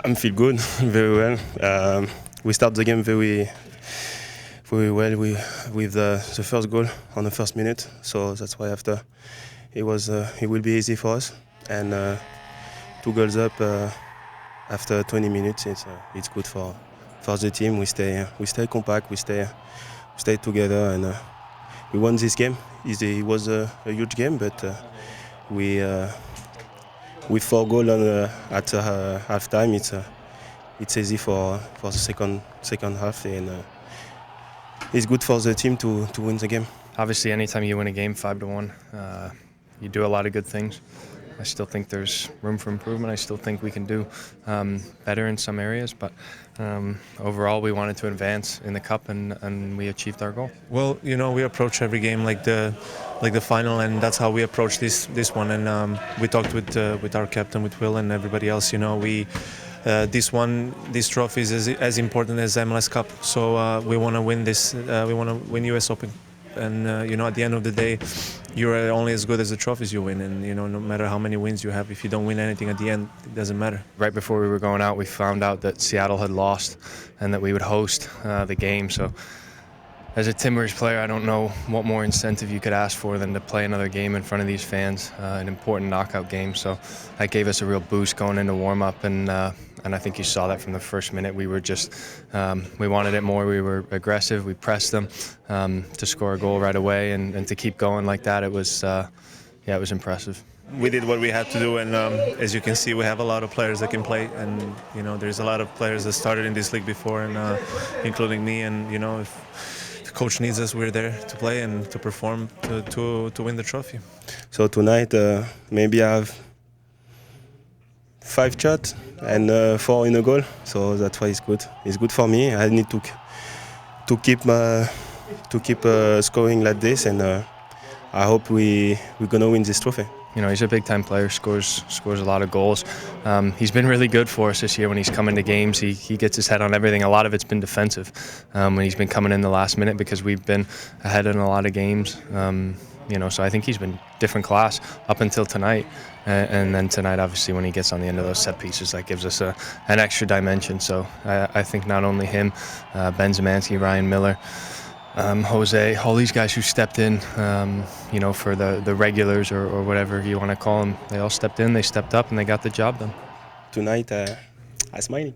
I feel good, very well. We start the game very well with the first goal on the first minute. So that's why after it will be easy for us. And 2 goals up after 20 minutes, it's good for the team. We stay compact, we stay together, and we won this game. It was a huge game, but with 4 goals at halftime, it's easy for the second half, and it's good for the team to win the game. Obviously, anytime you win a game 5-1, you do a lot of good things. I still think there's room for improvement. I still think we can do better in some areas, but overall we wanted to advance in the cup, and we achieved our goal. Well, we approach every game like the final, and that's how we approach this one. And we talked with our captain, with Will, and everybody else. This trophy is as important as MLS Cup. So we want to win this. We want to win US Open. And at the end of the day, you're only as good as the trophies you win. And no matter how many wins you have, if you don't win anything at the end, it doesn't matter. Right before we were going out, we found out that Seattle had lost and that we would host the game. So as a Timbers player, I don't know what more incentive you could ask for than to play another game in front of these fans, an important knockout game. So that gave us a real boost going into warm-up, and I think you saw that from the first minute. We were just, we wanted it more. We were aggressive. We pressed them to score a goal right away, and to keep going like that, it was impressive. We did what we had to do, and as you can see, we have a lot of players that can play, and there's a lot of players that started in this league before, and including me. And if the coach needs us, we're there to play and to perform to win the trophy. So tonight, maybe I have 5 shots and 4 in a goal. So that's why it's good. It's good for me. I need to keep scoring like this, and I hope we're gonna win this trophy. He's a big-time player, scores a lot of goals. He's been really good for us this year when he's come into games. He gets his head on everything. A lot of it's been defensive when he's been coming in the last minute, because we've been ahead in a lot of games. So I think he's been different class up until tonight. And then tonight, obviously, when he gets on the end of those set pieces, that gives us an extra dimension. So I think not only him, Ben Zemanski, Ryan Miller, Jose, all these guys who stepped in, for the regulars or whatever you want to call them, they all stepped in, they stepped up, and they got the job done. Tonight, I'm smiling.